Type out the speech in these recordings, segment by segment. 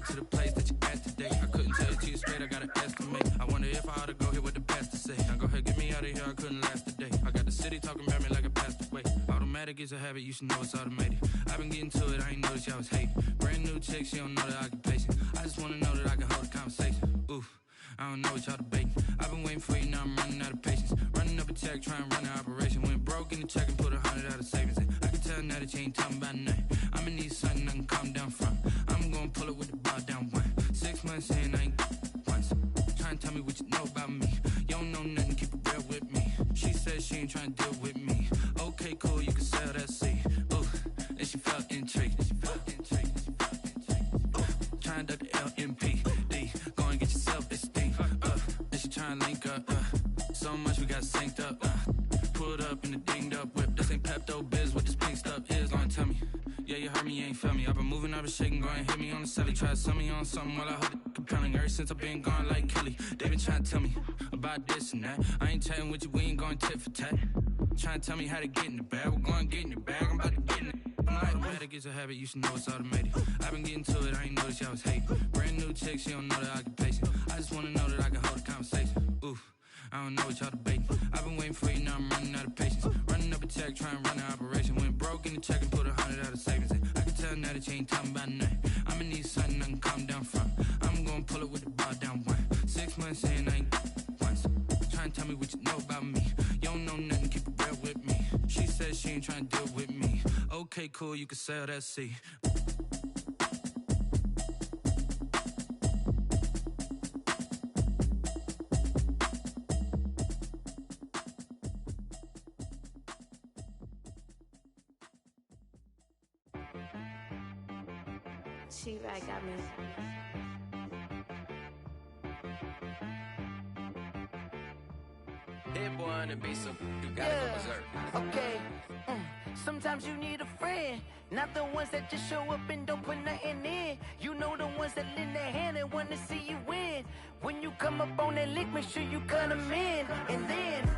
to the place that you at today. I couldn't tell it to you straight, I gotta estimate. I wonder if I ought to go here with the pastor say. Now go ahead, get me out of here, I couldn't last a day. I got the city talking about me like I passed away. Automatic is a habit, you should know it's automated. I've been getting to it, I ain't noticed y'all was hating. Brand new chick, she don't know the occupation. I just wanna know that I can hold a conversation. Oof, I don't know what y'all debating. I've been waiting for you, now I'm running out of patience. Running up a check, trying to run an operation. Went broke in the check and put 100 out of savings in. I can tell now that you ain't talking about nothing. I'ma need something I can calm down from. I'm gonna pull it with the bar down one. 6 months in, I ain't once. Trying to tell me what you know about me. You don't know nothing, keep it real with me. She said she ain't trying to deal with me. Okay, cool, you can sell that seed. Ooh, and she felt intrigued. Trying to duck the LMPD. Go and get yourself esteem. And she trying to link up. So much we got synced up. Pulled up in the dinged up whip. This ain't Pepto Biz, what this pink stuff is. Gonna tell me. Yeah, you heard me, you ain't felt me. I've been moving, I've been shaking, go and hit me on the celly. Try to sell me on something while I hold it compelling. Ever since I've been gone like Kelly, they been trying to tell me about this and that. I ain't chatting with you, we ain't going tit for tat. Trying to tell me how to get in the bag. We're going to get in the bag, I'm about to get in it. Automatic is a habit, you should know it's automated. I've been getting to it, I ain't noticed y'all was hating. Brand new chick, she don't know the occupation. I just wanna know that I can hold a conversation. Oof, I don't know what y'all debating. I've been waiting for you, now I'm running out of patience. Running up a check, trying to run an operation. Went broke in the check and put 100 out of savings in. I can tell now that you ain't talking about nothing. I'ma need something I can calm down from. I'm gonna pull it with the bar down one. 6 months in, I ain't once. Trying to tell me what you know about me. You don't know nothing, keep it real with me. She said she ain't trying to deal with me. Okay, cool, you can sell that seed. She-Rag got me. Hit one and be some. You gotta go berserk. Okay. Sometimes you need a friend, not the ones that just show up and don't put nothing in. You know the ones that lend their hand and want to see you win. When you come up on that lick, make sure you cut them in. And then,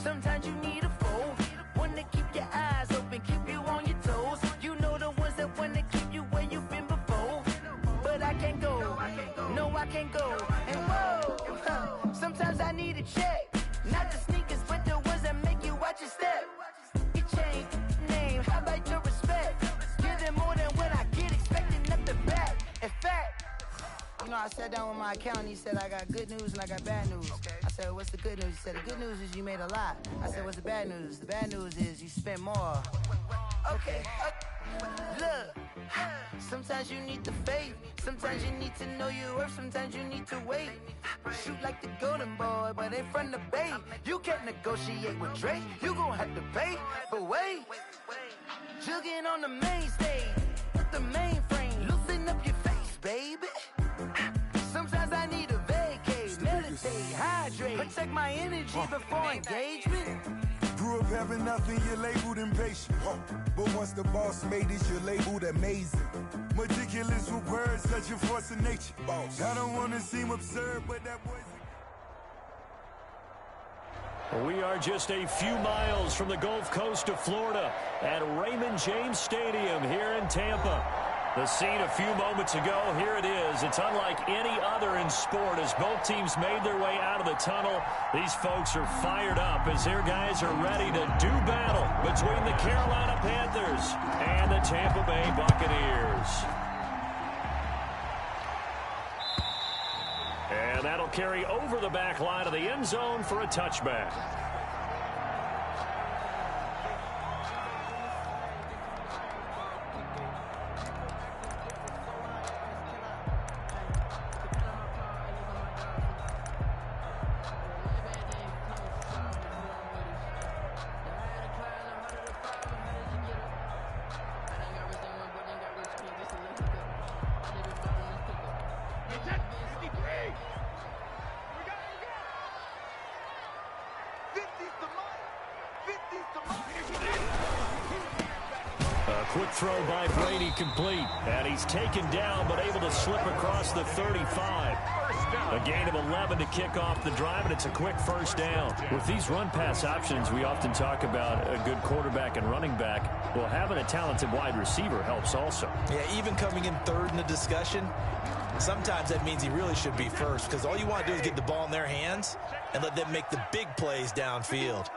sometimes you need a foe, one to keep your eyes open, keep you on your toes. You know the ones that want to keep you where you've been before. But I can't go, no I can't go. And whoa, sometimes I need a check, not the sneakers, but the ones that make you watch your step. Your chain, name, how about your respect? Give them more than what I get, expecting nothing back. In fact, you know, I sat down with my accountant, he said I got good news and I got bad news. I said, what's the good news? He said, the good news is you made a lot. I said, what's the bad news? The bad news is you spent more. Okay, look, sometimes you need the faith, sometimes you need to know your worth, sometimes you need to wait. Shoot like the golden boy, but in front of the bay. You can't negotiate with Drake, you gon' have to pay. But wait, jugging on the main stage, with the mainframe, loosen up your face, baby. Sometimes I need a vacate, meditate, hydrate, protect my energy before engagement. Grew up having nothing, you're labeled impatient. But once the boss made it, you're labeled amazing. Meticulous with words, such a force of nature. Boss. I don't want to seem absurd, but that boy's... We are just a few miles from the Gulf Coast of Florida at Raymond James Stadium here in Tampa. The scene a few moments ago, here it is. It's unlike any other in sport as both teams made their way out of the tunnel. These folks are fired up as their guys are ready to do battle between the Carolina Panthers and the Tampa Bay Buccaneers. And that'll carry over the back line of the end zone for a touchback. Quick throw by Brady complete. And he's taken down but able to slip across the 35. A gain of 11 to kick off the drive, and it's a quick first down. With these run-pass options, we often talk about a good quarterback and running back. Well, having a talented wide receiver helps also. Yeah, even coming in third in the discussion, Sometimes that means he really should be first, because all you want to do is get the ball in their hands and let them make the big plays downfield.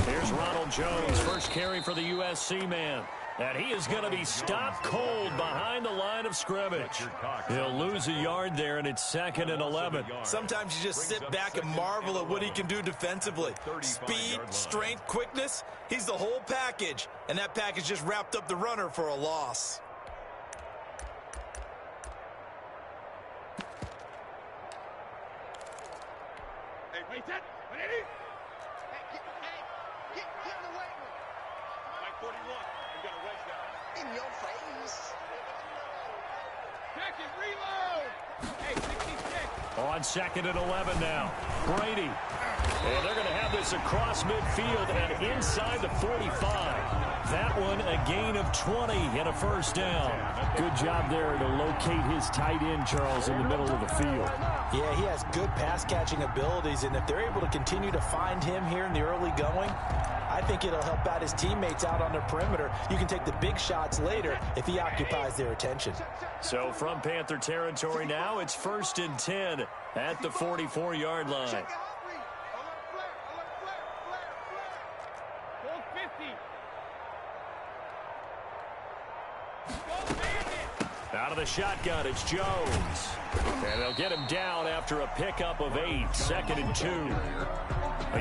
Here's Ronald Jones, first carry for the USC man. And he is going to be stopped cold behind the line of scrimmage. He'll lose a yard there, and it's 2nd and 11. Sometimes you just sit back and marvel at what he can do defensively. Speed, strength, quickness, he's the whole package. And that package just wrapped up the runner for a loss. Hey, wait, that. Get in the way. Mike 41. You got a wedge down. In your face. Second reload. Hey, 66. On 2nd and 11 now. Brady. And they're going to have this across midfield and inside the 45. That one a gain of 20 and a first down. Good job there to locate his tight end, Charles, in the middle of the field. Yeah, he has good pass-catching abilities, and if they're able to continue to find him here in the early going, I think it'll help out his teammates out on the perimeter. You can take the big shots later if he occupies their attention. So from Panther territory now, it's 1st and 10 at the 44-yard line. Out of the shotgun, it's Jones. And they'll get him down after a pickup of 8, 2nd and 2.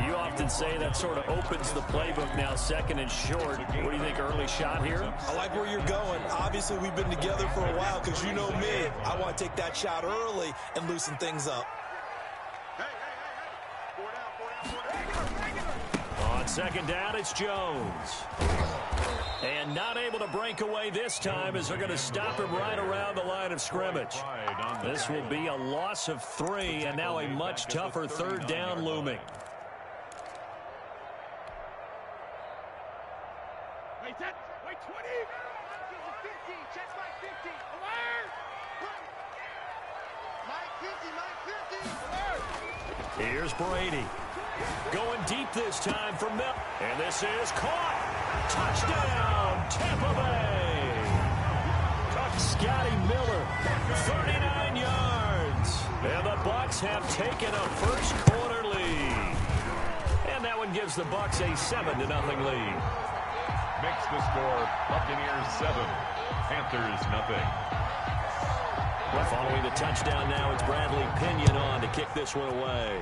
You often say that sort of opens the playbook now, 2nd and short. What do you think, early shot here? I like where you're going. Obviously, we've been together for a while because you know me. I want to take that shot early and loosen things up. On 2nd down, it's Jones. And not able to break away this time as they're going to stop him right around the line of scrimmage. This will be a loss of 3, and now a much tougher 3rd down looming. Wait, 20. Check Mike 50. Alert! Mike 50. Alert! Here's Brady. Going deep this time for Mel. And this is caught. Touchdown, Tampa Bay. Scotty Miller, 39 yards. And the Bucs have taken a first-quarter lead. And that one gives the Bucs a 7-0 lead. Makes the score Buccaneers 7, Panthers nothing. Following the touchdown now, it's Bradley Pinion on to kick this one away.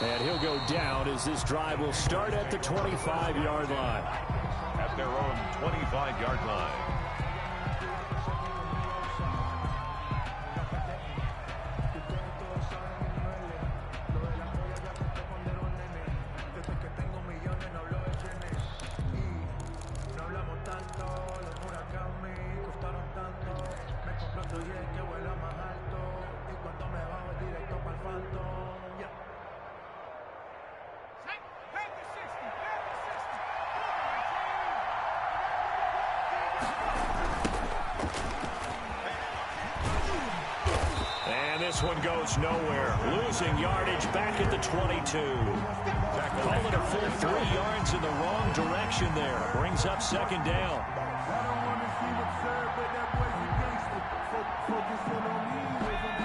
And he'll go down as this drive will start at the 25-yard line. At their own 25-yard line. This one goes nowhere. Losing yardage back at the 22. Call it a full 3 yards in the wrong direction there. Brings up 2nd down. I don't want to seem absurd, but that boy's a gangster. Focusing on me wasn't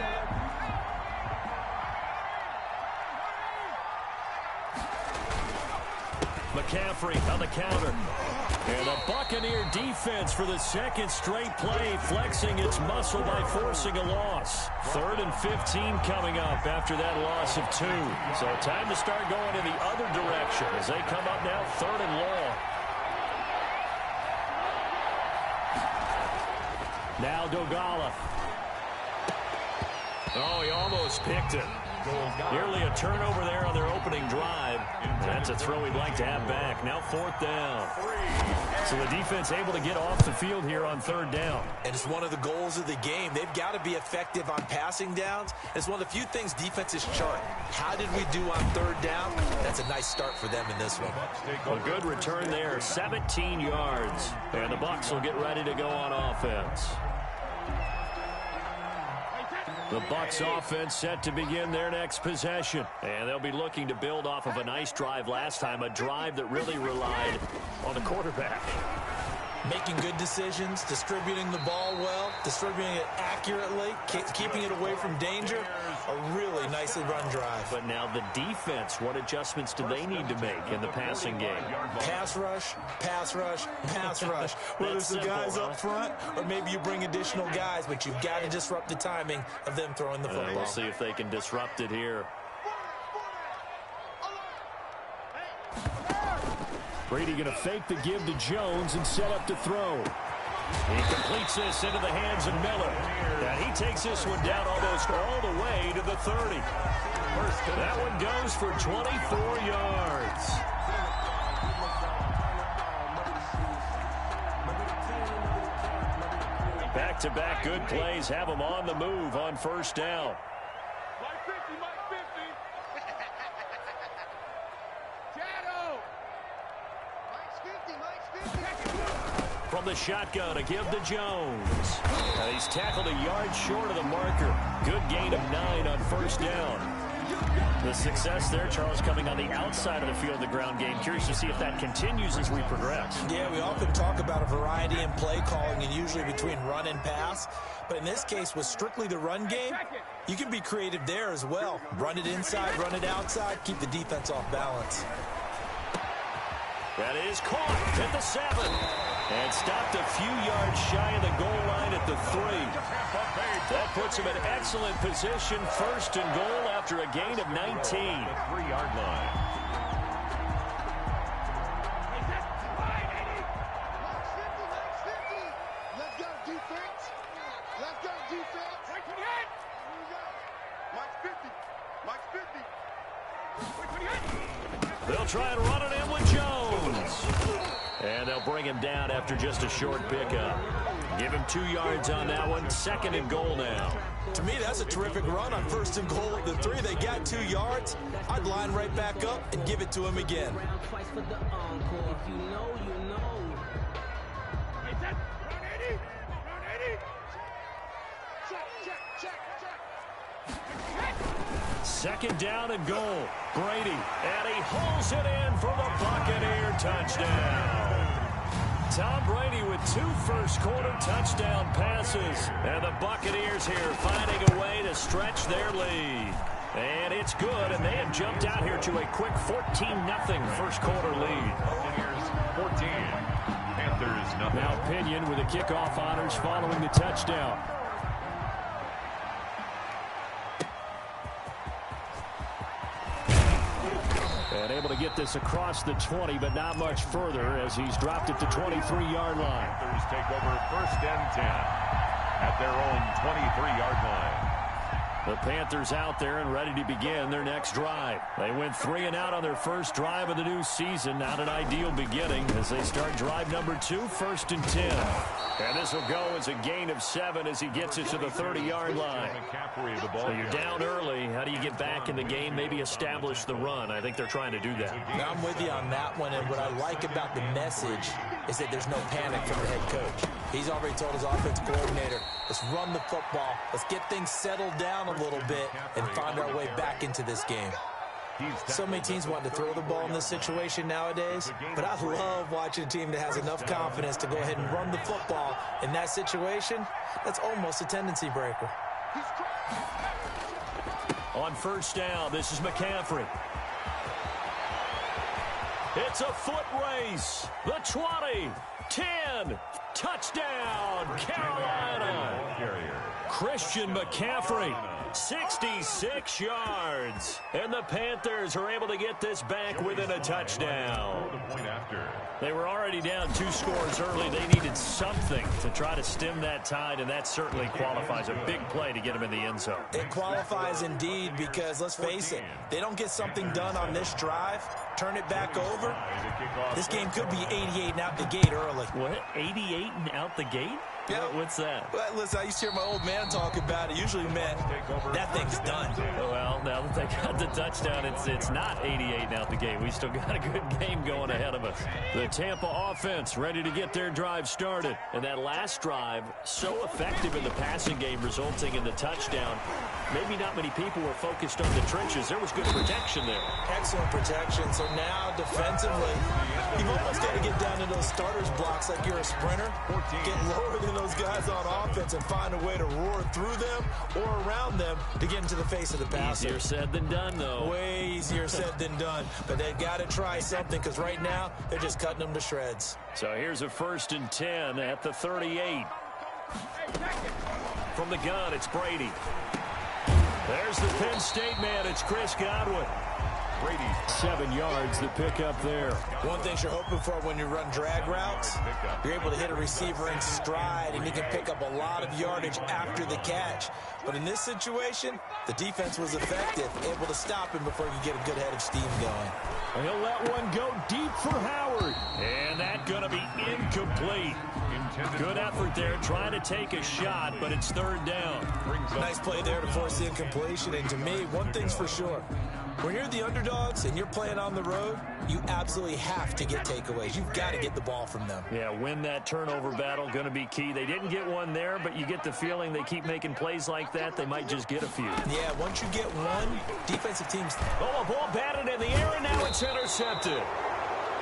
McCaffrey on the counter. And the Buccaneer defense for the 2nd straight play, flexing its muscle by forcing a loss. 3rd and 15 coming up after that loss of 2. So time to start going in the other direction as they come up now 3rd and long. Now Dogala. Oh, he almost picked it. Nearly a turnover there on their opening drive. That's a throw he'd like to have back. Now 4th down. So the defense able to get off the field here on 3rd down. And it's one of the goals of the game. They've got to be effective on passing downs. It's one of the few things defenses chart. How did we do on 3rd down? That's a nice start for them in this one. A good return there, 17 yards. And the Bucs will get ready to go on offense. The Bucs offense set to begin their next possession. And they'll be looking to build off of a nice drive last time, a drive that really relied on the quarterback. Making good decisions, distributing the ball well, distributing it accurately, keeping it away from danger. A really nicely run drive. But now the defense, what adjustments do they need to make in the passing game? Pass rush, pass rush, pass rush. Whether it's the guys up front or maybe you bring additional guys, but you've got to disrupt the timing of them throwing the football. We'll see if they can disrupt it here. Brady going to fake the give to Jones and set up to throw. He completes this into the hands of Miller. And he takes this one down almost all the way to the 30. That one goes for 24 yards. Back-to-back good plays have them on the move on first down. From the shotgun, a give to Jones. And he's tackled a yard short of the marker. Good gain of 9 on first down. The success there, Charles, coming on the outside of the field, the ground game. Curious to see if that continues as we progress. Yeah, we often talk about a variety in play calling and usually between run and pass. But in this case, with strictly the run game, you can be creative there as well. Run it inside, run it outside, keep the defense off balance. That is caught at the 7. And stopped a few yards shy of the goal line at the 3. That puts him in excellent position, first and goal after a gain of 19. The 3-yard line. Let's go, defense. Let's go, defense. Mike's 50. Mike's 50. They'll try and run it in with Jones. And they'll bring him down after just a short pickup. Give him 2 yards on that one. Second and goal now. To me, that's a terrific run on first and goal at the 3. They got 2 yards. I'd line right back up and give it to him again. Second down and goal. Brady, and he hauls it in for the Buccaneer touchdown. Tom Brady with 2 first-quarter touchdown passes. And the Buccaneers here finding a way to stretch their lead. And it's good, and they have jumped out here to a quick 14-0 first-quarter lead. Buccaneers 14. Panthers nothing. Now Pinion with the kickoff honors following the touchdown. And able to get this across the 20, but not much further as he's dropped at the 23-yard line. Panthers take over first and 10 at their own 23-yard line. The Panthers out there and ready to begin their next drive. They went 3 and out on their first drive of the new season. Not an ideal beginning as they start drive number 2, first and 10. And this will go as a gain of 7 as he gets it to the 30-yard line. So you're down early. How do you get back in the game? Maybe establish the run. I think they're trying to do that. Now I'm with you on that one, and what I like about the message is that there's no panic from the head coach. He's already told his offensive coordinator, let's run the football, let's get things settled down a little bit and find our way back into this game. So many teams want to throw the ball in this situation nowadays, but I love watching a team that has enough confidence to go ahead and run the football in that situation. That's almost a tendency breaker. On first down, this is McCaffrey. It's a foot race. The 20, 10, touchdown, Carolina. Christian McCaffrey, 66 yards. And the Panthers are able to get this back within a touchdown. They were already down 2 scores early. They needed something to try to stem that tide, and that certainly qualifies. A big play to get them in the end zone. It qualifies indeed because, let's face it, they don't get something done on this drive, turn it back over, this game could be 88 and out the gate early. What? 88 and out the gate? Yeah. What's that? Well, listen, I used to hear my old man talk about it. Usually meant that thing's done. Well, now that they got the touchdown, it's not 88 now at the game. We still got a good game going ahead of us. The Tampa offense ready to get their drive started. And that last drive, so effective in the passing game, resulting in the touchdown. Maybe not many people were focused on the trenches. There was good protection there. Excellent protection. So now, defensively, you've almost got to get down to those starters blocks like you're a sprinter. Get lower than those guys on offense and find a way to roar through them or around them to get into the face of the passer. Easier said than done, though. Way easier said than done. But they've got to try something because right now they're just cutting them to shreds. So here's a 1st and 10 at the 38. From the gun, it's Brady. There's the Penn State man. It's Chris Godwin. Brady, 7 yards to pick up there. One thing you're hoping for when you run drag routes, you're able to hit a receiver in stride, and he can pick up a lot of yardage after the catch. But in this situation, the defense was effective, able to stop him before he could get a good head of steam going. He'll let one go deep for Howard. And that's going to be incomplete. Good effort there, trying to take a shot, but it's 3rd down. Nice play there to force the incompletion. And to me, one thing's for sure. When you're the underdogs and you're playing on the road, you absolutely have to get takeaways. You've got to get the ball from them. Yeah, win that turnover battle, going to be key. They didn't get one there, but you get the feeling they keep making plays like that, they might just get a few. Yeah, once you get one, defensive teams... Oh, a ball batted in the air, and now it's intercepted.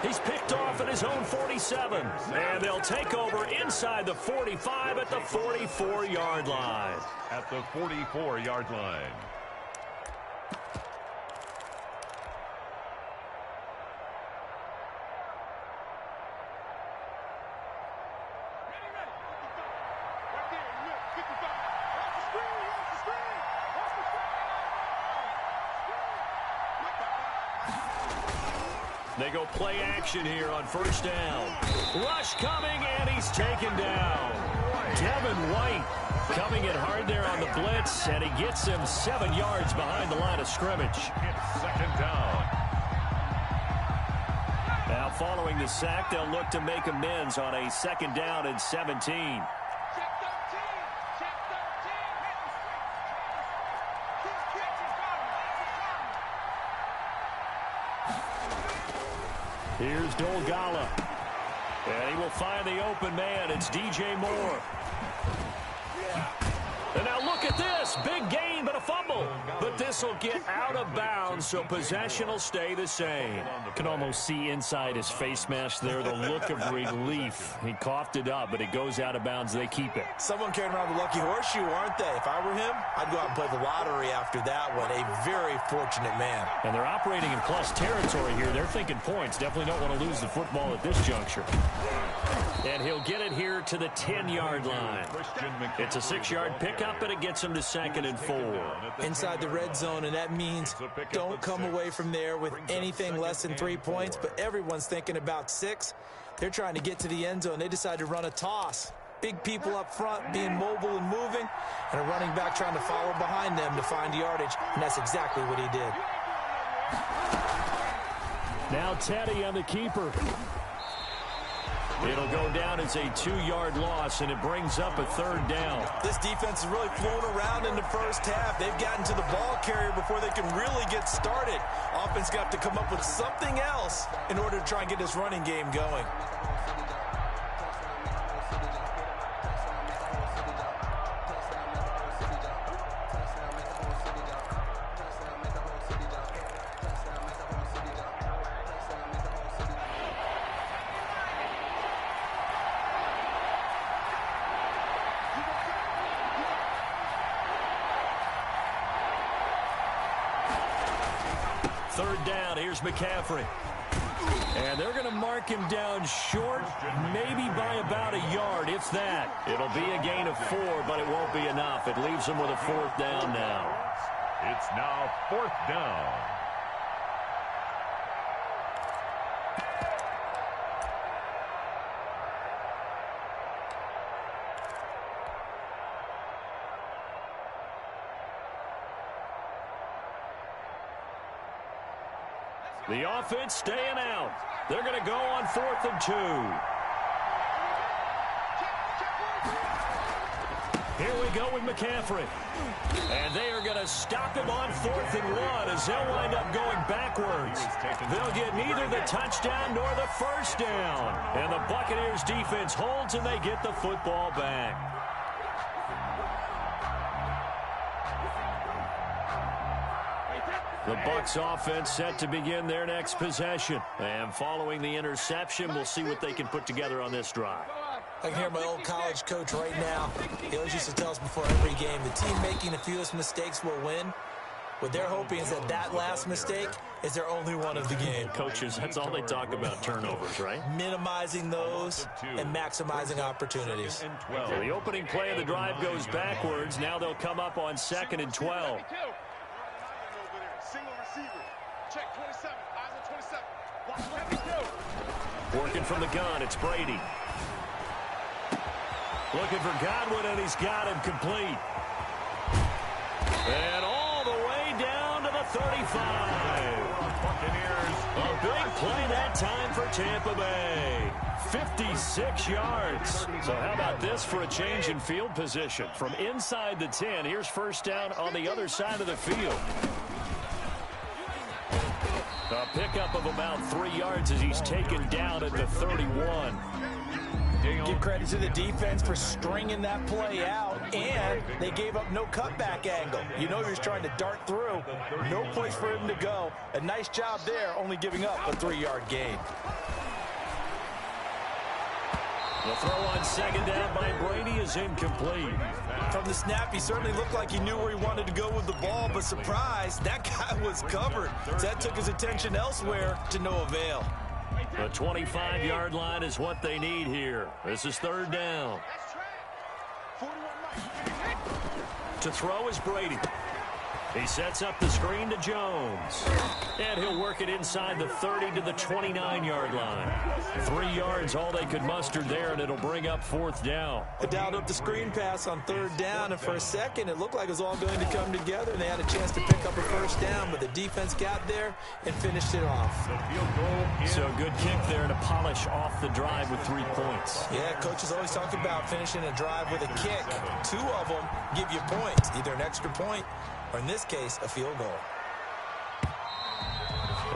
He's picked off at his own 47. And they'll take over inside the 45 at the 44-yard line. At the 44-yard line. They go play action here on 1st down. Rush coming, and he's taken down. Devin White coming in hard there on the blitz, and he gets him 7 yards behind the line of scrimmage. It's 2nd down. Now following the sack, they'll look to make amends on a 2nd down and 17. Here's Dolgala. And he will find the open man. It's DJ Moore. And now look at this. Big gain, but a fumble. But this will get out of bounds, so possession will stay the same. Can almost see inside his face mask there the look of relief. He coughed it up, but it goes out of bounds. They keep it. Someone carrying around the lucky horseshoe, aren't they? If I were him, I'd go out and play the lottery after that one. A very fortunate man. And they're operating in plus territory here. They're thinking points. Definitely don't want to lose the football at this juncture. And he'll get it here to the 10-yard line. It's a 6-yard pickup, but it gets him to 2nd and 4. Inside the red zone, and that means don't come away from there with anything less than 3 points, but everyone's thinking about 6. They're trying to get to the end zone. They decide to run a toss. Big people up front being mobile and moving, and a running back trying to follow behind them to find yardage, and that's exactly what he did. Now Teddy on the keeper. It'll go down as a 2-yard loss, and it brings up a 3rd down. This defense is really flown around in the first half. They've gotten to the ball carrier before they can really get started. Offense got to come up with something else in order to try and get this running game going. McCaffrey. And they're going to mark him down short, maybe by about a yard, if that. It'll be a gain of 4, but it won't be enough. It leaves them with a 4th down now. It's now 4th down. The offense staying out. They're going to go on 4th and 2. Here we go with McCaffrey. And they are going to stop him on 4th and 1 as they'll wind up going backwards. They'll get neither the touchdown nor the first down. And the Buccaneers defense holds and they get the football back. The Bucs offense set to begin their next possession. And following the interception, we'll see what they can put together on this drive. I can hear my old college coach right now. He always used to tell us before every game, the team making the fewest mistakes will win. What they're hoping is that last mistake is their only one of the game. Coaches, that's all they talk about, turnovers, right? Minimizing those and maximizing opportunities. So the opening play of the drive goes backwards. Now they'll come up on 2nd and 12. Single receiver. Check 27. Eyes on 27. Working from the gun, it's Brady. Looking for Godwin, and he's got him complete. And all the way down to the 35. Buccaneers. A big play that time for Tampa Bay. 56 yards. So how about this for a change in field position? From inside the 10, here's first down on the other side of the field. A pickup of about 3 yards as he's taken down at the 31. Give credit to the defense for stringing that play out, and they gave up no cutback angle. You know you're trying to dart through. No place for him to go. A nice job there, only giving up a 3-yard gain. The throw on 2nd down by Brady is incomplete. From the snap, he certainly looked like he knew where he wanted to go with the ball, but surprise, that guy was covered. So that took his attention elsewhere to no avail. The 25-yard line is what they need here. This is 3rd down. To throw is Brady. He sets up the screen to Jones. And he'll work it inside the 30 to the 29-yard line. 3 yards, all they could muster there, and it'll bring up 4th down. They dialed up the screen pass on 3rd down, and for a second, it looked like it was all going to come together, and they had a chance to pick up a first down, but the defense got there and finished it off. So a good kick there to polish off the drive with 3 points. Yeah, coaches always talk about finishing a drive with a kick. 2 of them give you points, either an extra point or, in this case, a field goal.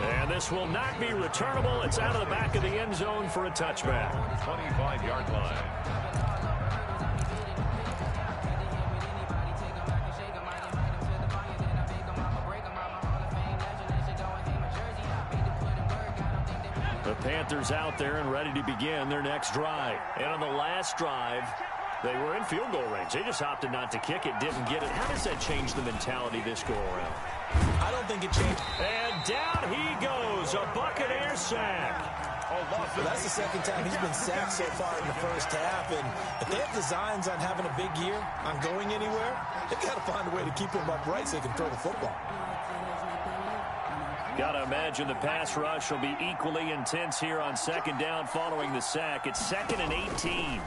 And this will not be returnable. It's out of the back of the end zone for a touchback. 25-yard line. The Panthers out there and ready to begin their next drive. And on the last drive, they were in field goal range. They just opted not to kick it, didn't get it. How does that change the mentality this go-around? I don't think it changed. And down he goes, a Buccaneer sack. Well, that's the second time he's been sacked so far in the first half, and if they have designs on having a big year, on going anywhere, they've got to find a way to keep him upright so they can throw the football. Got to imagine the pass rush will be equally intense here on 2nd down following the sack. It's 2nd and 18.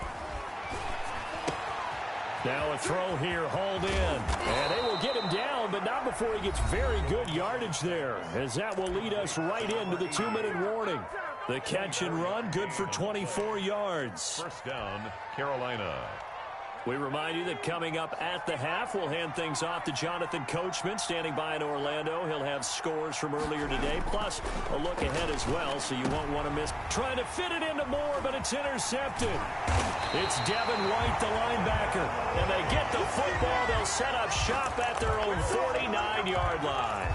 Now a throw here, hauled in. And they will get him down, but not before he gets very good yardage there, as that will lead us right into the 2-minute warning. The catch and run, good for 24 yards. First down, Carolina. We remind you that coming up at the half, we'll hand things off to Jonathan Coachman, standing by in Orlando. He'll have scores from earlier today, plus a look ahead as well, so you won't want to miss. Trying to fit it into Moore, but it's intercepted. It's Devin White, the linebacker, and they get the football. They'll set up shop at their own 49-yard line.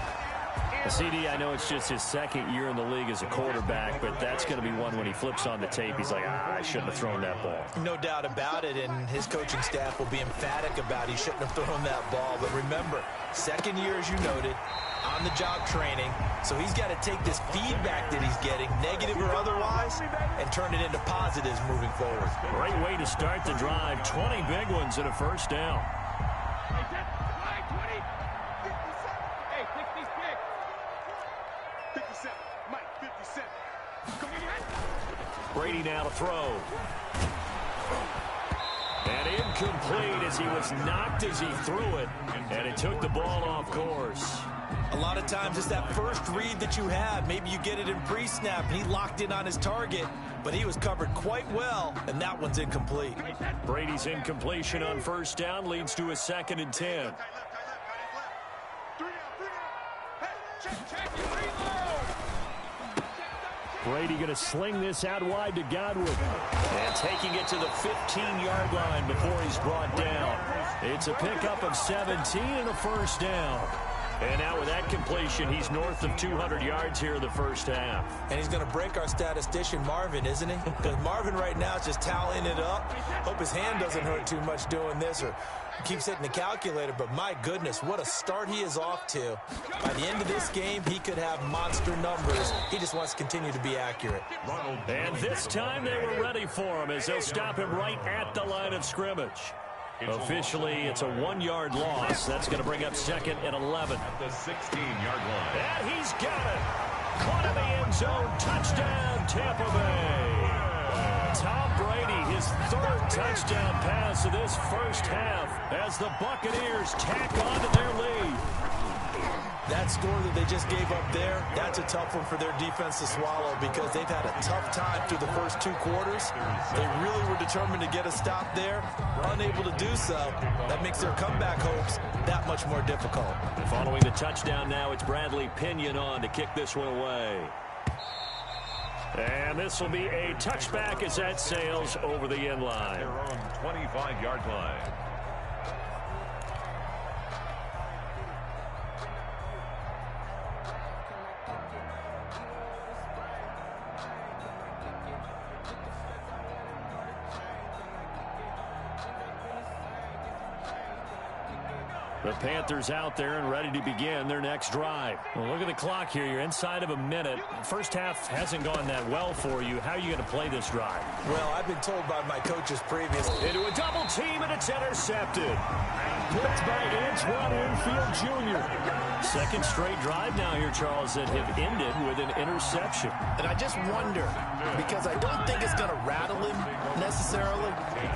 CD, I know it's just his 2nd year in the league as a quarterback, but that's going to be one when he flips on the tape. He's like, I shouldn't have thrown that ball. No doubt about it, and his coaching staff will be emphatic about he shouldn't have thrown that ball. But remember, 2nd year, as you noted, on-the-job training, so he's got to take this feedback that he's getting, negative or otherwise, and turn it into positives moving forward. Great way to start the drive. 20 big ones and a first down. Brady now to throw. And incomplete as he was knocked as he threw it. And it took the ball off course. A lot of times it's that first read that you have. Maybe you get it in pre-snap, and he locked in on his target, but he was covered quite well, and that one's incomplete. Brady's incompletion on first down leads to a 2nd and 10. Brady going to sling this out wide to Godwin. And taking it to the 15-yard line before he's brought down. It's a pickup of 17 and a first down. And now with that completion, he's north of 200 yards here in the first half. And he's going to break our statistician, Marvin, isn't he? Because Marvin right now is just tallying it up. Hope his hand doesn't hurt too much doing this or keeps hitting the calculator. But my goodness, what a start he is off to. By the end of this game, he could have monster numbers. He just wants to continue to be accurate. And this time they were ready for him as they'll stop him right at the line of scrimmage. Officially, it's a 1-yard loss. That's going to bring up 2nd and 11. At the 16-yard line. And he's got it. Caught in the end zone. Touchdown, Tampa Bay. Tom Brady, his 3rd touchdown pass of this first half as the Buccaneers tack on to their lead. That score that they just gave up there, that's a tough one for their defense to swallow because they've had a tough time through the first 2 quarters. They really were determined to get a stop there, unable to do so. That makes their comeback hopes that much more difficult. Following the touchdown now, it's Bradley Pinion on to kick this one away. And this will be a touchback as that sails over the end line. Their own 25-yard line. The Panthers out there and ready to begin their next drive. Well, look at the clock here. You're inside of a minute. First half hasn't gone that well for you. How are you going to play this drive? Well, I've been told by my coaches previously. Into a double team, and it's intercepted. Blitzed by Antoine Winfield Jr. Second straight drive now here, Charles, that have ended with an interception. And I just wonder, because I don't think it's going to rattle him necessarily,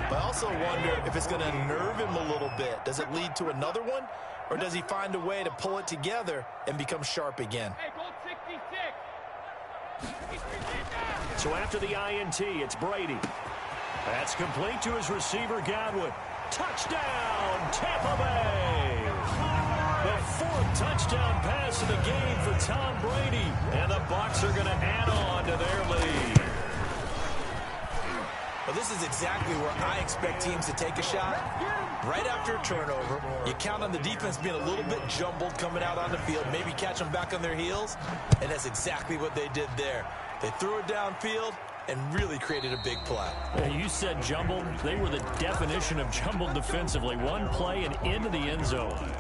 but I also wonder if it's going to nerve him a little bit. Does it lead to another one, or does he find a way to pull it together and become sharp again? So after the INT, it's Brady. That's complete to his receiver, Godwin. Touchdown, Tampa Bay! The 4th touchdown pass of the game for Tom Brady. And the Bucs are going to add on to their lead. Well, this is exactly where I expect teams to take a shot. Right after a turnover, you count on the defense being a little bit jumbled coming out on the field, maybe catch them back on their heels, and that's exactly what they did there. They threw it downfield and really created a big play. You said jumbled. They were the definition of jumbled defensively. One play and into the end zone.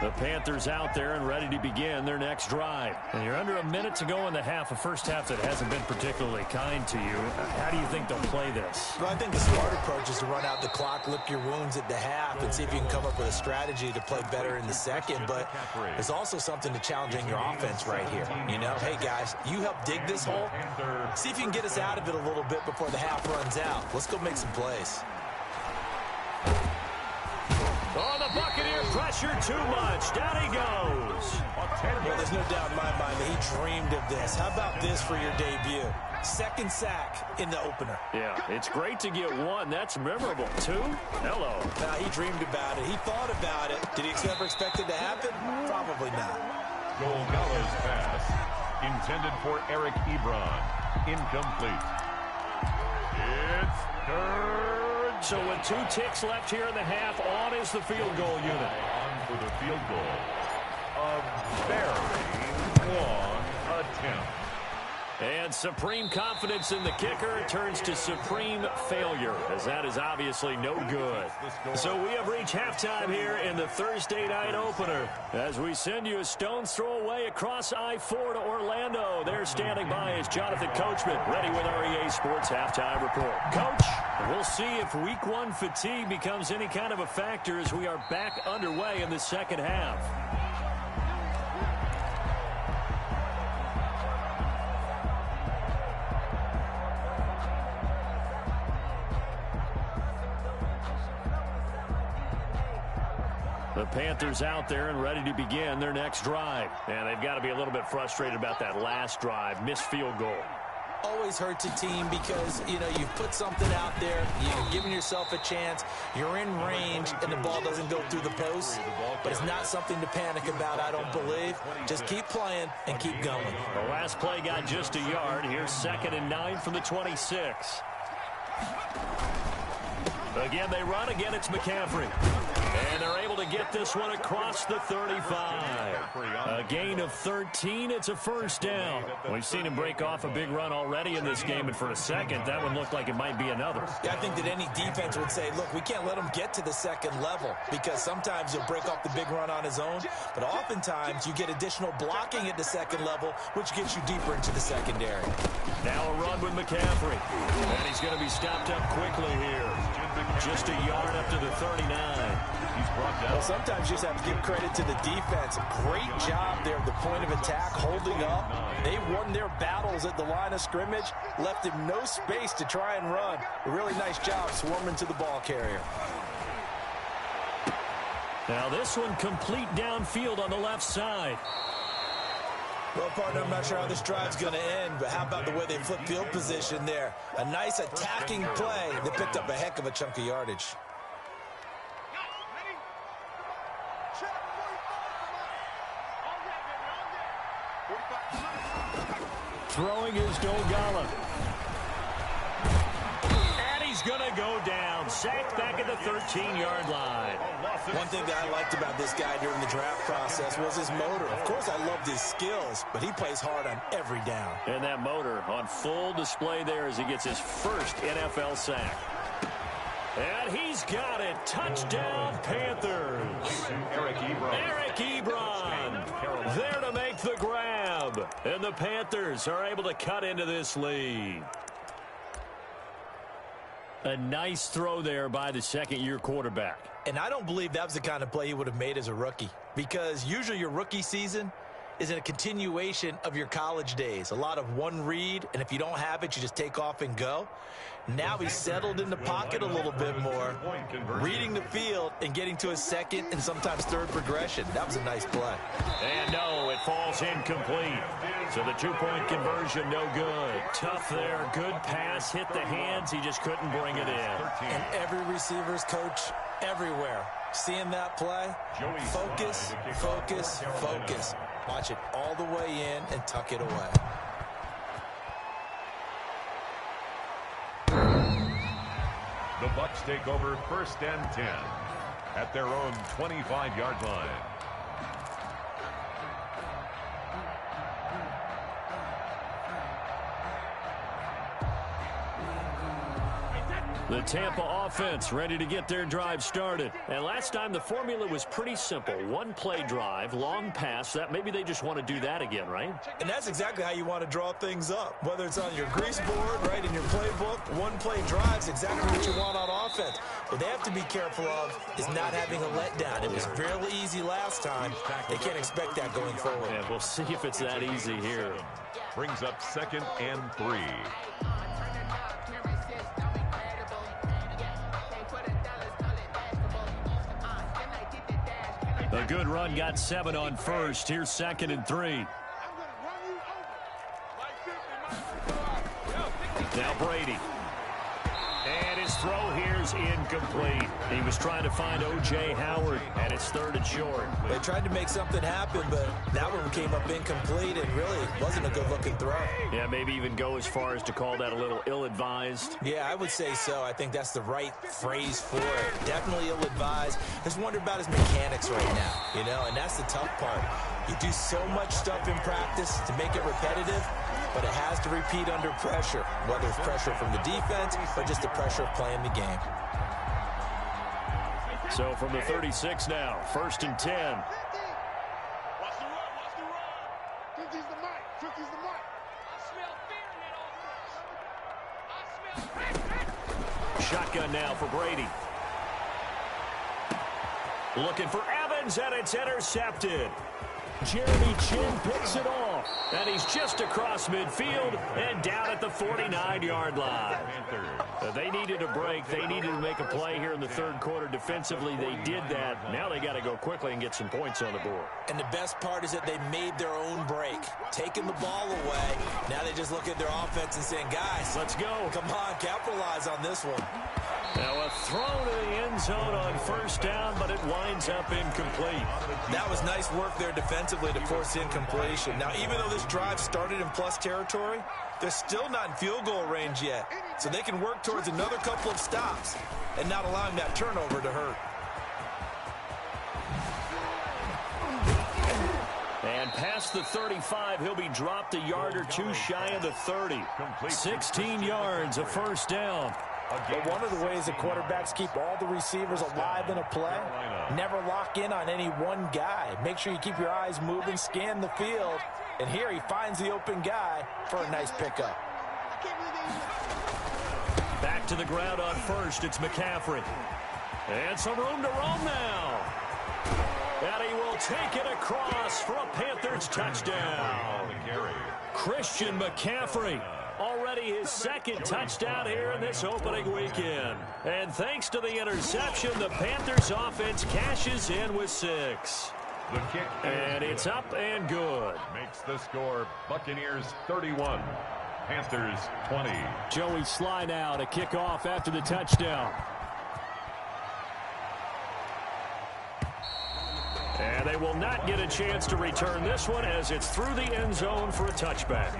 The Panthers out there and ready to begin their next drive. And you're under a minute to go in the half, a first half that hasn't been particularly kind to you. How do you think they'll play this? Well, I think the smart approach is to run out the clock, lick your wounds at the half, and see if you can come up with a strategy to play better in the second. But there's also something to challenging your offense right here. You know, hey, guys, you help dig this hole. See if you can get us out of it a little bit before the half runs out. Let's go make some plays. Oh, the Buccaneer pressure too much. Down he goes. Well, there's no doubt in my mind that he dreamed of this. How about this for your debut? 2nd sack in the opener. Yeah, it's great to get 1. That's memorable. 2? Hello. Now, he dreamed about it. He thought about it. Did he ever expect it to happen? Probably not. Golgala's pass, intended for Eric Ebron. Incomplete. It's third. So with 2 ticks left here in the half, on is the field goal unit. On for the field goal. A very long attempt. And supreme confidence in the kicker turns to supreme failure, as that is obviously no good. So we have reached halftime here in the Thursday night opener. As we send you a stone's throw away across I-4 to Orlando. There standing by is Jonathan Coachman, ready with REA Sports Halftime Report. Coach, we'll see if Week 1 fatigue becomes any kind of a factor as we are back underway in the second half. The Panthers out there and ready to begin their next drive. And they've got to be a little bit frustrated about that last drive. Missed field goal. Always hurts a team because, you've put something out there, you've given yourself a chance, you're in range, and the ball doesn't go through the post. But it's not something to panic about, I don't believe. Just keep playing and keep going. The last play got just a yard. Here's 2nd and 9 from the 26. Again, they run. Again, it's McCaffrey. And they're able to get this one across the 35. A gain of 13. It's a first down. We've seen him break off a big run already in this game, and for a second, that one looked like it might be another. Yeah, I think that any defense would say, look, we can't let him get to the second level because sometimes he'll break off the big run on his own, but oftentimes you get additional blocking at the second level, which gets you deeper into the secondary. Now a run with McCaffrey. And he's going to be stopped up quickly here. Just a yard up to the 39. He's brought down. Well, sometimes you just have to give credit to the defense. Great job there at the point of attack, holding up. They won their battles at the line of scrimmage, left him no space to try and run. A really nice job swarming to the ball carrier. Now this one complete downfield on the left side. Well, partner, I'm not sure how this drive's going to end, but how about the way they flip field position there? A nice attacking play that picked up a heck of a chunk of yardage. Throwing is Dogala. And he's going to go down. Sacked back at the 13-yard line. One thing that I liked about this guy during the draft process was his motor. Of course, I loved his skills, but he plays hard on every down. And that motor on full display there as he gets his first NFL sack. And he's got it. Touchdown, Panthers. Eric Ebron there to make the grab. And the Panthers are able to cut into this lead. A nice throw there by the second-year quarterback. And I don't believe that was the kind of play he would have made as a rookie, because usually your rookie season is a continuation of your college days. A lot of one read, and if you don't have it, you just take off and go. Now he's settled in the pocket a little bit more, reading the field and getting to his second and sometimes third progression. That was a nice play. And no, it falls incomplete. So the two-point conversion, no good. Tough there. Good pass. Hit the hands. He just couldn't bring it in. And every receiver's coach everywhere, seeing that play, focus, focus, focus. Watch it all the way in and tuck it away. The Bucs take over 1st and 10 at their own 25-yard line. The Tampa offense ready to get their drive started. And last time the formula was pretty simple. One-play drive, long pass. That maybe they just want to do that again, right? And that's exactly how you want to draw things up. Whether it's on your grease board, right, in your playbook, one-play drive's exactly what you want on offense. What they have to be careful of is not having a letdown. It was fairly easy last time. They can't expect that going forward. Yeah, we'll see if it's that easy here. Brings up 2nd and 3. A good run got 7 on first. Here's 2nd and 3. Now Brady. And his throw here's incomplete. He was trying to find O.J. Howard, and it's 3rd and short. They tried to make something happen, but that one came up incomplete and really wasn't a good-looking throw. Yeah, maybe even go as far as to call that a little ill-advised. Yeah, I would say so. I think that's the right phrase for it. Definitely ill-advised. Just wonder about his mechanics right now, and that's the tough part. You do so much stuff in practice to make it repetitive, but it has to repeat under pressure, whether it's pressure from the defense or just the pressure of playing the game. So from the 36 now, 1st and 10. Watch the run, watch the run. 50's the mic, 50's the mic. I smell fear in that offense. Shotgun now for Brady. Looking for Evans, and it's intercepted. Jeremy Chin picks it off. off. And he's just across midfield and down at the 49-yard line. They needed a break. They needed to make a play here in the third quarter. Defensively, they did that. Now they got to go quickly and get some points on the board. And the best part is that they made their own break, taking the ball away. Now they just look at their offense and saying, guys, let's go. Come on, capitalize on this one. Now a throw to the end zone on first down, but it winds up incomplete. That was nice work there defensively to force incompletion. Now, even though this drive started in plus territory, they're still not in field goal range yet. So they can work towards another couple of stops and not allowing that turnover to hurt. And past the 35, he'll be dropped a yard or two shy of the 30. 16 yards, a first down. But one of the ways the quarterbacks keep all the receivers alive in a play, never lock in on any one guy. Make sure you keep your eyes moving, scan the field. And here he finds the open guy for a nice pickup. Back to the ground on first, it's McCaffrey. And some room to roam now. And he will take it across for a Panthers touchdown. Christian McCaffrey. Already his second touchdown here in this opening weekend. And thanks to the interception, the Panthers offense cashes in with 6. The kick. And it's up and good. Makes the score Buccaneers 31, Panthers 20. Joey Sly now to kick off after the touchdown. And they will not get a chance to return this one as it's through the end zone for a touchback.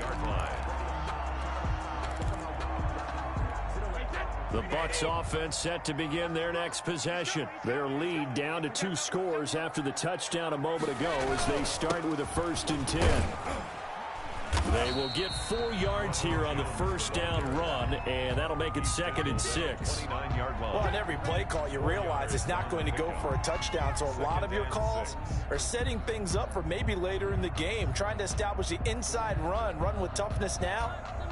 The Bucs offense set to begin their next possession. Their lead down to 2 scores after the touchdown a moment ago as they start with a 1st and 10. They will get 4 yards here on the first down run, and that'll make it 2nd and 6. Well, on every play call, you realize it's not going to go for a touchdown, so a lot of your calls are setting things up for maybe later in the game, trying to establish the inside run with toughness now,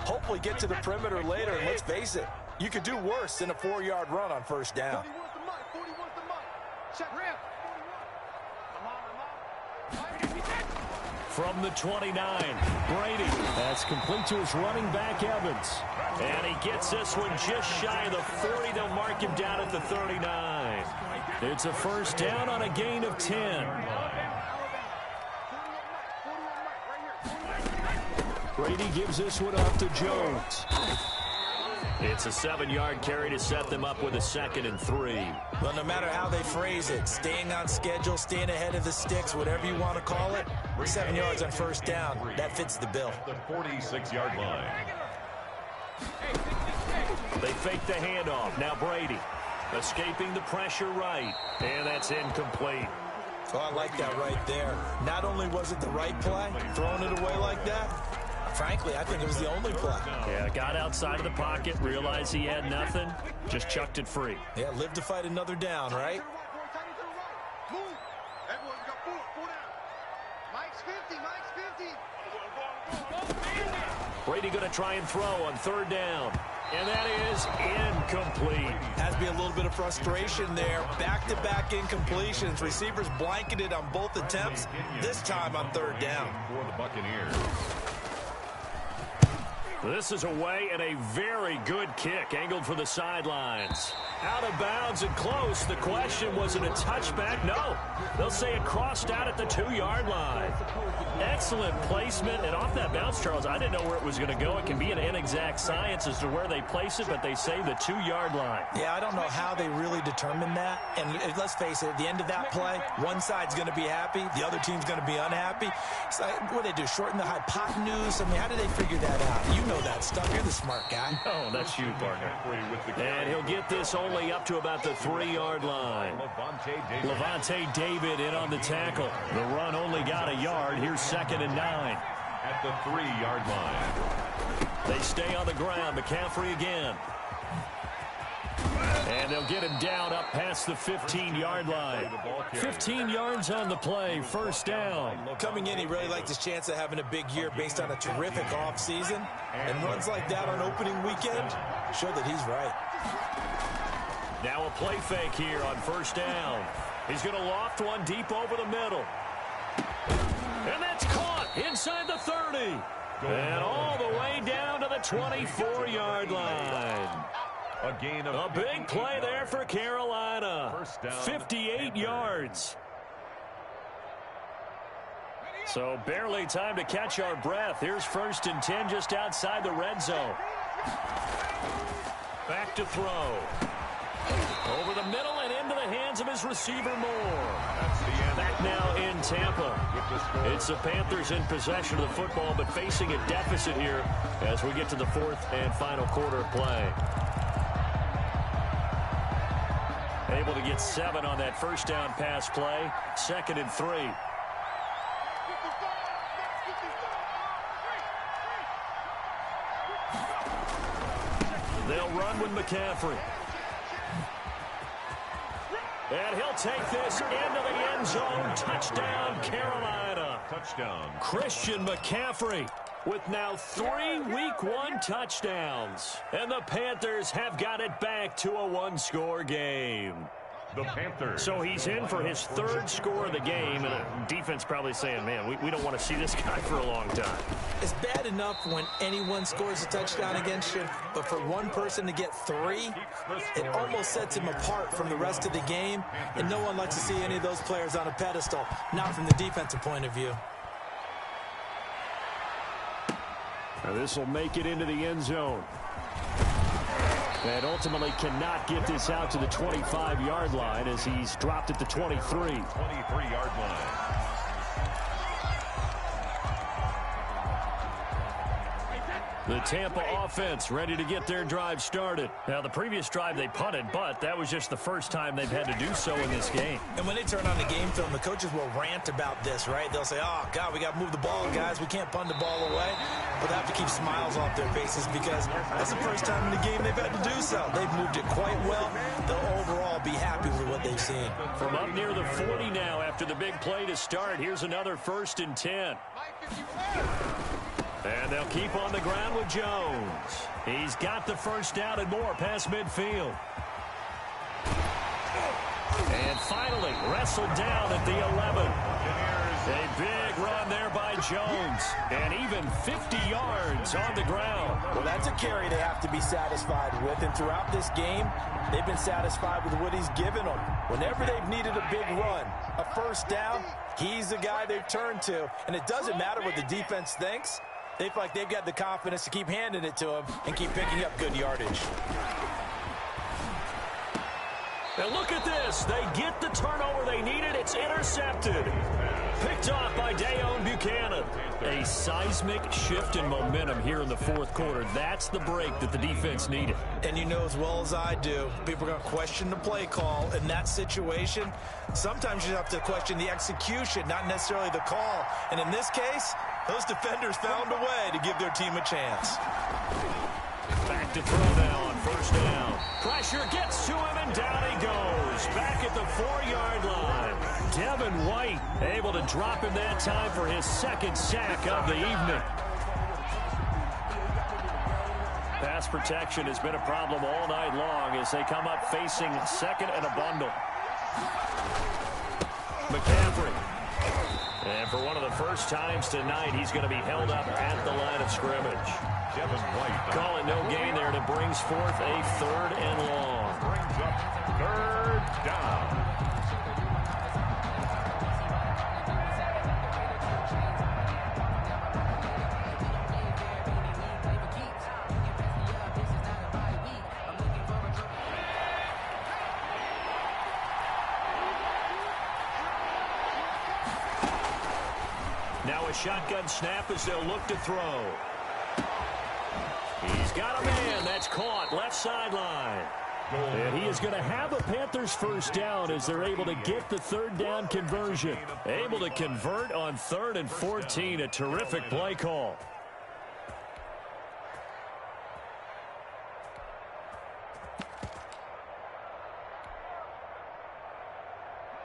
hopefully get to the perimeter later, and let's face it, you could do worse than a 4-yard run on first down. From the 29, Brady. That's complete to his running back, Evans. And he gets this one just shy of the 40. They'll mark him down at the 39. It's a first down on a gain of 10. Brady gives this one off to Jones. It's a 7-yard carry to set them up with a 2nd and 3. Well, no matter how they phrase it, staying on schedule, staying ahead of the sticks, whatever you want to call it, 7 yards on first down, that fits the bill. The 46-yard line. They fake the handoff. Now Brady escaping the pressure right. And that's incomplete. Oh, I like that right there. Not only was it the right play, throwing it away like that, frankly, I think it was the only play. Yeah, got outside of the pocket, realized he had nothing, just chucked it free. Yeah, live to fight another down, right? Brady going to try and throw on 3rd down. And that is incomplete. Has to be a little bit of frustration there. Back-to-back incompletions. Receivers blanketed on both attempts, this time on 3rd down. For the Buccaneers. This is away and a very good kick angled for the sidelines. Out of bounds and close. The question, was it a touchback? No. They'll say it crossed out at the 2-yard line. Excellent placement. And off that bounce, Charles, I didn't know where it was going to go. It can be an inexact science as to where they place it, but they say the 2-yard line. Yeah, I don't know how they really determine that. And let's face it, at the end of that play, one side's going to be happy, the other team's going to be unhappy. So what do they do, shorten the hypotenuse? I mean, how do they figure that out? You know that stuff. You're the smart guy. Oh, that's you, partner. And he'll get this only up to about the 3-yard line. Levante David in on the tackle. The run only got a yard. Here's 2nd and 9. At the 3-yard line. They stay on the ground. McCaffrey again. And they'll get him down up past the 15-yard line. 15 yards on the play, first down. Coming in, he really liked his chance of having a big year based on a terrific offseason. And runs like that on opening weekend show that he's right. Now a play fake here on first down. He's going to loft one deep over the middle. And that's caught inside the 30. 30. And all the way down to the 24-yard line. A big play there for Carolina. 58 yards. So barely time to catch our breath. Here's 1st and 10 just outside the red zone. Back to throw. Over the middle and into the hands of his receiver Moore. Back now in Tampa. It's the Panthers in possession of the football, but facing a deficit here as we get to the 4th and final quarter of play. Able to get 7 on that first down pass play. 2nd and 3. They'll run with McCaffrey. And he'll take this into the end zone. Touchdown, Carolina. Touchdown. Christian McCaffrey with now 3 Week 1 touchdowns. And the Panthers have got it back to a 1-score game. The Panthers. So he's in for his 3rd score of the game, and the defense probably saying, man, we don't want to see this guy for a long time. It's bad enough when anyone scores a touchdown against you, but for one person to get 3, it almost sets him apart from the rest of the game, and no one likes to see any of those players on a pedestal, not from the defensive point of view. Now this will make it into the end zone. And ultimately cannot get this out to the 25-yard line as he's dropped at the 23. 23-yard line. The Tampa offense ready to get their drive started. Now, the previous drive they punted, but that was just the first time they've had to do so in this game. And when they turn on the game film, the coaches will rant about this, right? They'll say, oh, God, we got to move the ball, guys. We can't punt the ball away. But they have to keep smiles off their faces because that's the first time in the game they've had to do so. They've moved it quite well. They'll overall be happy with what they've seen. From up near the 40 now after the big play to start, here's another 1st and 10. And they'll keep on the ground with Jones. He's got the first down and more past midfield. And finally wrestled down at the 11. A big run there by Jones. And even 50 yards on the ground. Well, that's a carry they have to be satisfied with. And throughout this game, they've been satisfied with what he's given them. Whenever they've needed a big run, a first down, he's the guy they've turned to. And it doesn't matter what the defense thinks. They feel like they've got the confidence to keep handing it to him and keep picking up good yardage. And look at this. They get the turnover they needed. It's intercepted. Picked off by Dayon Buchanan. A seismic shift in momentum here in the 4th quarter. That's the break that the defense needed. And you know as well as I do, people are going to question the play call in that situation. Sometimes you have to question the execution, not necessarily the call. And in this case, those defenders found a way to give their team a chance. Back to throw now on first down. Pressure gets to him, and down he goes. Back at the 4-yard line. Devin White able to drop him that time for his 2nd sack of the evening. Pass protection has been a problem all night long as they come up facing 2nd and a bundle. McCaffrey. And for one of the first times tonight, he's going to be held up at the line of scrimmage. Devin White. Call it no gain there, and it brings forth a 3rd and long. Brings up 3rd down. Now a shotgun snap as they'll look to throw. He's got a man. That's caught. Left sideline. And he is going to have a Panthers first down as they're able to get the 3rd down conversion. Able to convert on 3rd and 14. A terrific play call.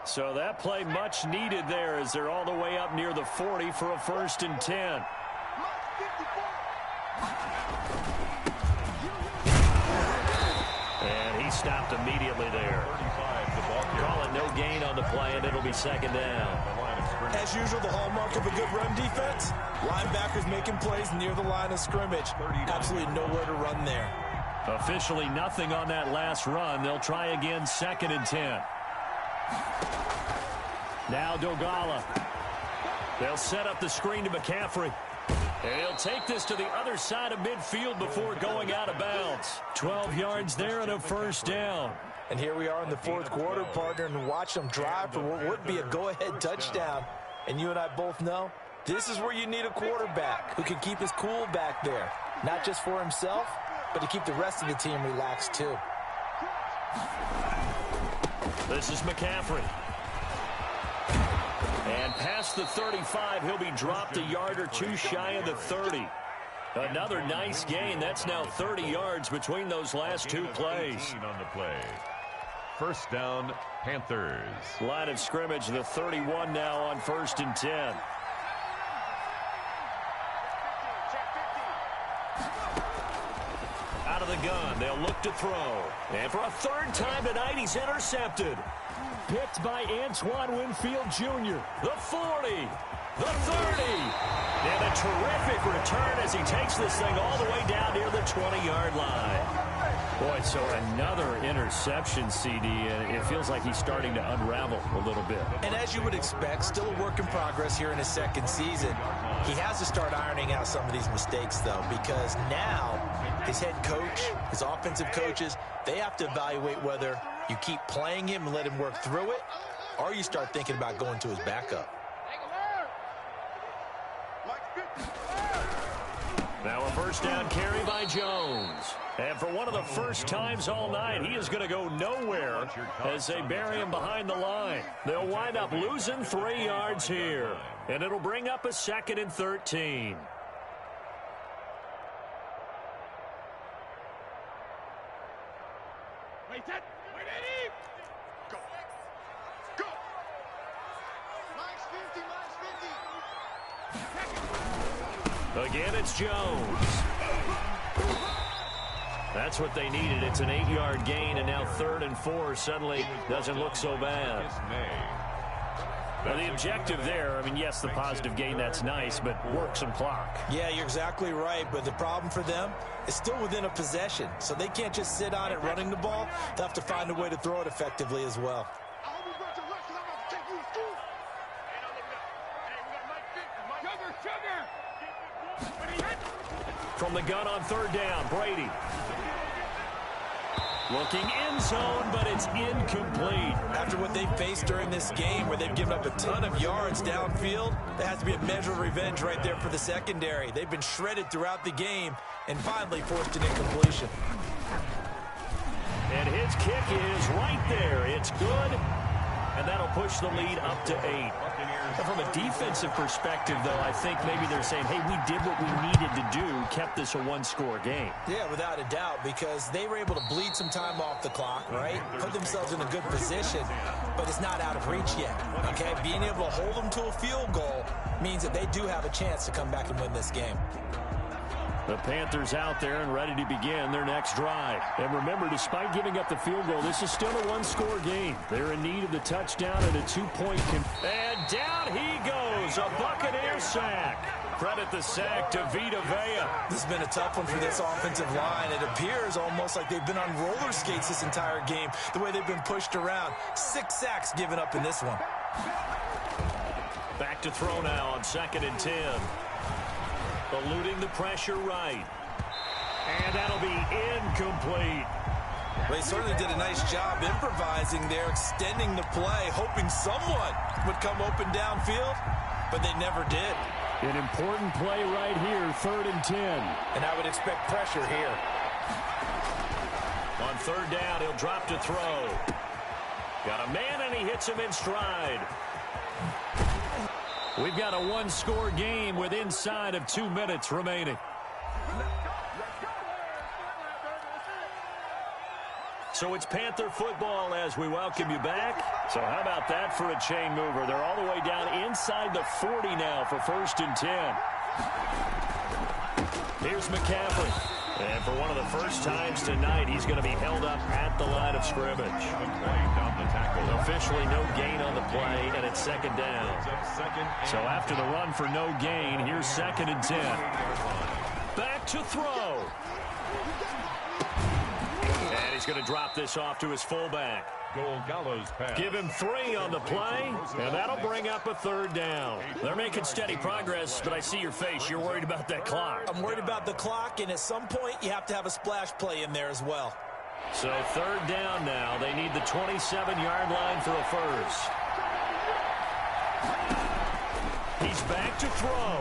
So that play much needed there as they're all the way up near the 40 for a 1st and 10. And he stopped immediately there. Call it no gain on the play, and it'll be 2nd down. As usual, the hallmark of a good run defense, linebackers making plays near the line of scrimmage. Absolutely nowhere to run there. Officially nothing on that last run. They'll try again, 2nd and 10. Now Dogala. They'll set up the screen to McCaffrey. And he'll take this to the other side of midfield before going out of bounds. 12 yards there and a first down. And here we are in the 4th quarter, partner, and watch them drive for what would be a go-ahead touchdown. And you and I both know this is where you need a quarterback who can keep his cool back there. Not just for himself, but to keep the rest of the team relaxed too. This is McCaffrey. And past the 35, he'll be dropped a yard or two shy of the 30. Another nice gain. That's now 30 yards between those last two plays. On the play. First down, Panthers. Line of scrimmage, the 31 now on 1st and 10. Out of the gun, they'll look to throw. And for a 3rd time tonight, he's intercepted. Picked by Antoine Winfield Jr. The 40, the 30. And a terrific return as he takes this thing all the way down near the 20-yard line. Boy, so another interception, CD, and it feels like he's starting to unravel a little bit. And as you would expect, still a work in progress here in his 2nd season. He has to start ironing out some of these mistakes, though, because now his head coach, his offensive coaches, they have to evaluate whether you keep playing him and let him work through it, or you start thinking about going to his backup. Now a first down carry by Jones. And for one of the first times all night, he is going to go nowhere as they bury him behind the line. They'll wind up losing 3 yards here. And it'll bring up a 2nd and 13. Wait, Eddie! Go! Go! -50. Again, it's Jones. That's what they needed. It's an 8-yard gain, and now 3rd and 4 suddenly doesn't look so bad. Well, the objective there, I mean, yes, the positive gain, that's nice, but work some clock. Yeah, you're exactly right, but the problem for them is still within a possession, so they can't just sit on it running the ball. They'll have to find a way to throw it effectively as well. From the gun on 3rd down, Brady. Looking end zone, but it's incomplete. After what they've faced during this game, where they've given up a ton of yards downfield, there has to be a measure of revenge right there for the secondary. They've been shredded throughout the game and finally forced an incompletion. And his kick is right there. It's good, and that'll push the lead up to 8. And from a defensive perspective, though, I think maybe they're saying, hey, we did what we needed to do, kept this a 1-score game. Yeah, without a doubt, because they were able to bleed some time off the clock, right? Put themselves in a good position, but it's not out of reach yet, okay? Being able to hold them to a field goal means that they do have a chance to come back and win this game. The Panthers out there and ready to begin their next drive. And remember, despite giving up the field goal, this is still a 1-score game. They're in need of the touchdown and a 2-point and down he goes, a Buccaneer sack. Credit the sack to Vita Vea. This has been a tough one for this offensive line. It appears almost like they've been on roller skates this entire game, the way they've been pushed around. 6 sacks given up in this one. Back to throw now on 2nd and 10. Eluding the pressure right. And that'll be incomplete. They certainly did a nice job improvising there, extending the play, hoping someone would come open downfield, but they never did. An important play right here, 3rd and 10. And I would expect pressure here. On 3rd down, he'll drop to throw. Got a man, and he hits him in stride. We've got a 1-score game with inside of 2 minutes remaining. So it's Panther football as we welcome you back. So how about that for a chain mover? They're all the way down inside the 40 now for 1st and 10. Here's McCaffrey. And for one of the first times tonight, he's going to be held up at the line of scrimmage. Officially no gain on the play, and it's second down. So after the run for no gain, here's 2nd and 10. Back to throw. And he's going to drop this off to his fullback. Give him 3 on the play, and that'll bring up a 3rd down. They're making steady progress, but I see your face. You're worried about that clock. I'm worried about the clock, and at some point, you have to have a splash play in there as well. So 3rd down now. They need the 27-yard line for a first. He's back to throw.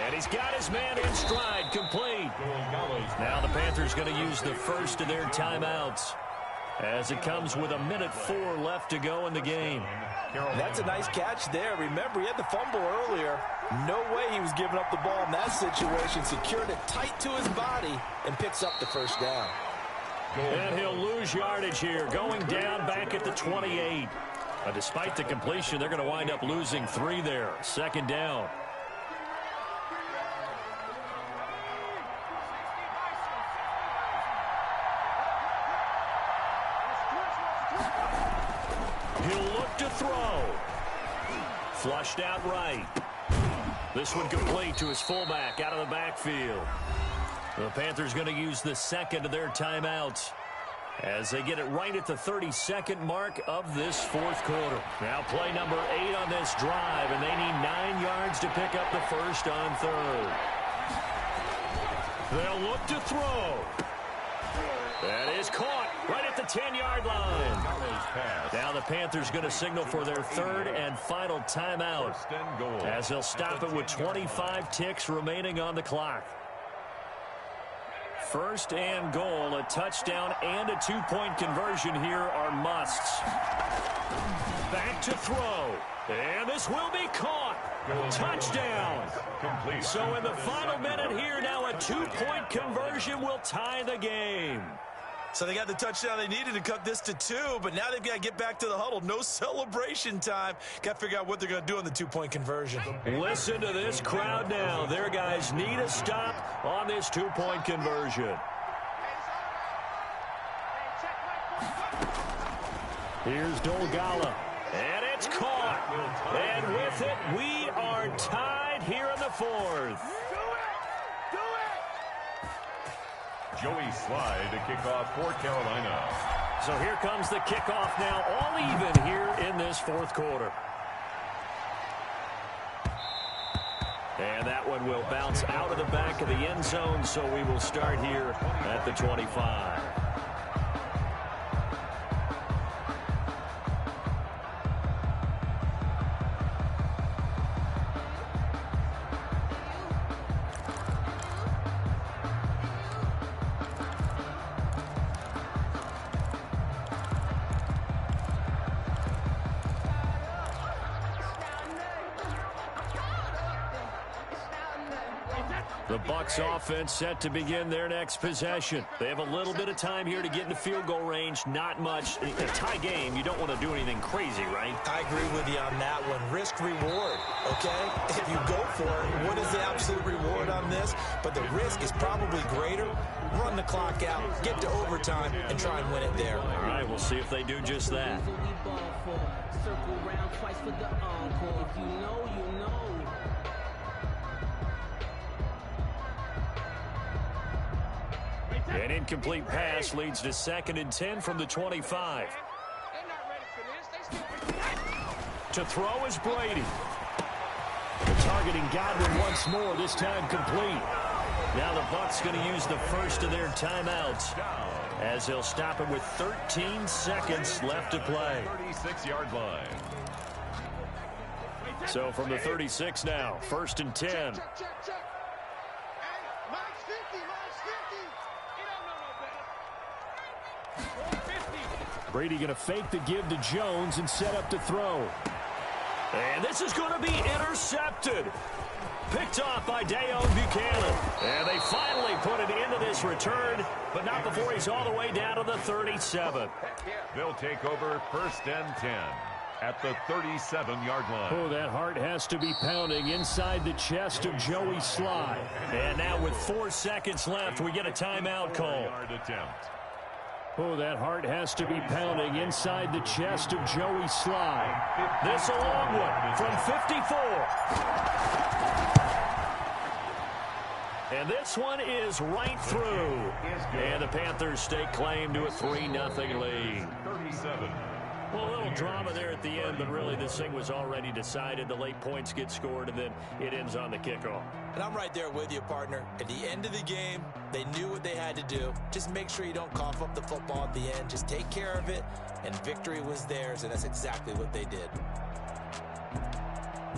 And he's got his man in stride, complete. Now the Panthers going to use the first of their timeouts, as it comes with 1:04 left to go in the game. That's a nice catch there. Remember, he had the fumble earlier. No way he was giving up the ball in that situation. Secured it tight to his body and picks up the first down. And he'll lose yardage here, going down back at the 28. But despite the completion, they're going to wind up losing 3 there. 2nd down. He'll look to throw. Flushed out right. This one complete to his fullback out of the backfield. The Panthers going to use the 2nd of their timeouts as they get it right at the 32nd mark of this 4th quarter. Now play number 8 on this drive, and they need 9 yards to pick up the first on 3rd. They'll look to throw. That is caught right at the 10-yard line. Now the Panthers going to signal for their 3rd and final timeout, as they'll stop it with 25 ticks remaining on the clock. 1st and goal, a touchdown and a 2-point conversion here are musts. Back to throw. And this will be caught. Touchdown. So in the final minute here, now a 2-point conversion will tie the game. So they got the touchdown they needed to cut this to 2, but now they've got to get back to the huddle. No celebration time. Got to figure out what they're going to do on the 2-point conversion. Listen to this crowd now. Their guys need a stop on this 2-point conversion. Here's Dolgala. And it's caught. And with it, we are tied here in the 4th. Joey Slye to kick off for Carolina. So here comes the kickoff now, all even here in this 4th quarter. And that one will bounce out of the back of the end zone, so we will start here at the 25. The Bucs offense set to begin their next possession. They have a little bit of time here to get into field goal range. Not much. In a tie game, you don't want to do anything crazy, right? I agree with you on that one. Risk reward, okay? If you go for it, what is the absolute reward on this? But the risk is probably greater. Run the clock out, get to overtime, and try and win it there. All right, we'll see if they do just that. Circle round twice for the encore. If you know, you know. An incomplete pass leads to 2nd and 10 from the 25. To throw is Brady. Targeting Godwin once more, this time complete. Now the Bucs going to use the first of their timeouts, as they'll stop it with 13 seconds left to play. 36-yard line. So from the 36 now, 1st and 10. Brady going to fake the give to Jones and set up to throw. And this is going to be intercepted. Picked off by Dayon Buchanan. And they finally put it into this return, but not before he's all the way down to the 37. They'll take over 1st and 10. at the 37-yard line. Oh, that heart has to be pounding inside the chest of Joey Sly. And now with 4 seconds left, we get a timeout call. Oh, that heart has to be pounding inside the chest of Joey Sly. This a long one from 54. And this one is right through. And the Panthers stake claim to a 3-0 lead. 37. Well, a little drama there at the end, but really this thing was already decided. The late points get scored, and then it ends on the kickoff. And I'm right there with you, partner. At the end of the game, they knew what they had to do. Just make sure you don't cough up the football at the end. Just take care of it, and victory was theirs, and that's exactly what they did.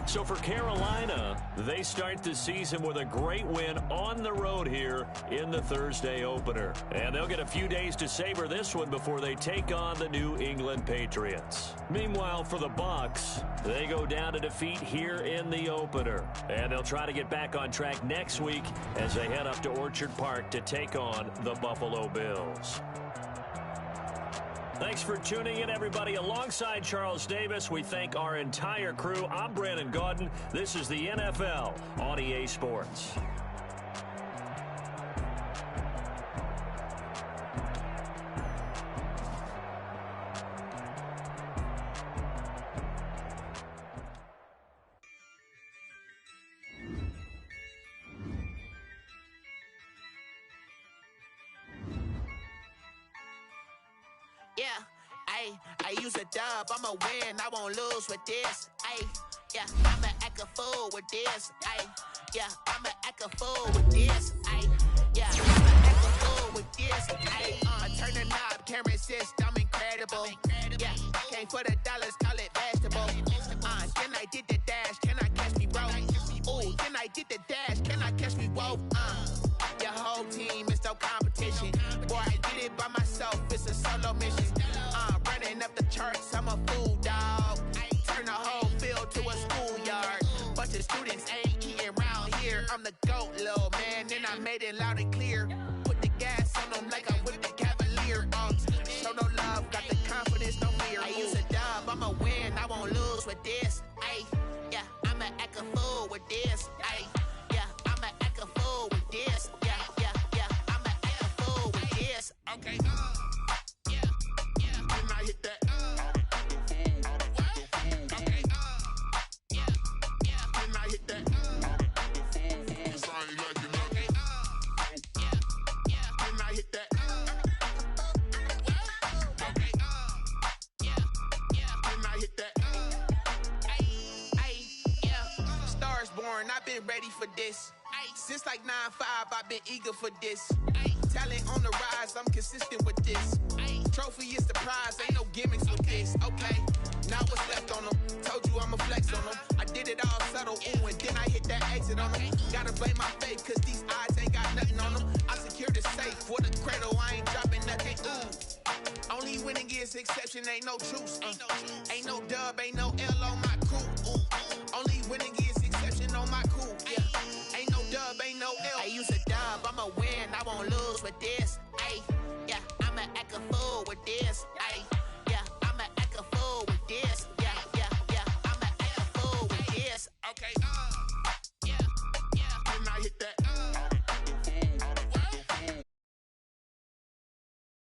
So for Carolina, they start the season with a great win on the road here in the Thursday opener. And they'll get a few days to savor this one before they take on the New England Patriots. Meanwhile, for the Bucs, they go down to defeat here in the opener. And they'll try to get back on track next week as they head up to Orchard Park to take on the Buffalo Bills. Thanks for tuning in, everybody. Alongside Charles Davis, we thank our entire crew. I'm Brandon Gaudin. This is the NFL on EA Sports. Yeah, I use a dub, I'ma win, I won't lose with this. Yeah, I'ma act a fool with this. Yeah, I'ma act a fool with this. Yeah, I'ma act a fool with this. I turn the knob, camera assist, I'm incredible. Yeah, came for the dollars, call it vegetable. Then I did the dash, can I catch me, bro? Ooh, then I did the dash, can I catch me, whoa? Your whole team is no competition. Boy, I did it by myself, it's a solo mission. Running up the charts, I'm a fool, dog. Turn the whole field to a schoolyard. Bunch of students ain't eating around here. I'm the GOAT, little man, and I made it loud and clear. Put the gas on them like I'm with the Cavalier. Show no love, got the confidence, no fear. I use a dub, I'ma win, I won't lose with this. Yeah, I'ma act a fool with this. Yeah, I'ma act a fool with this. Yeah, I'ma act a fool with this. Okay, yeah, then I hit that. I've been ready for this. Since like 9-5, I've been eager for this. Talent on the rise, I'm consistent with this. Trophy is the prize, ain't no gimmicks with this. Okay, now what's left on them? Told you I'ma flex on them. I did it all subtle, ooh, and then I hit that exit on them. Gotta blame my faith, cause these odds ain't got nothing on them. I secured the safe for the cradle, I ain't dropping nothing, ooh. Only winning is exception, ain't no truce. Ain't no dub, ain't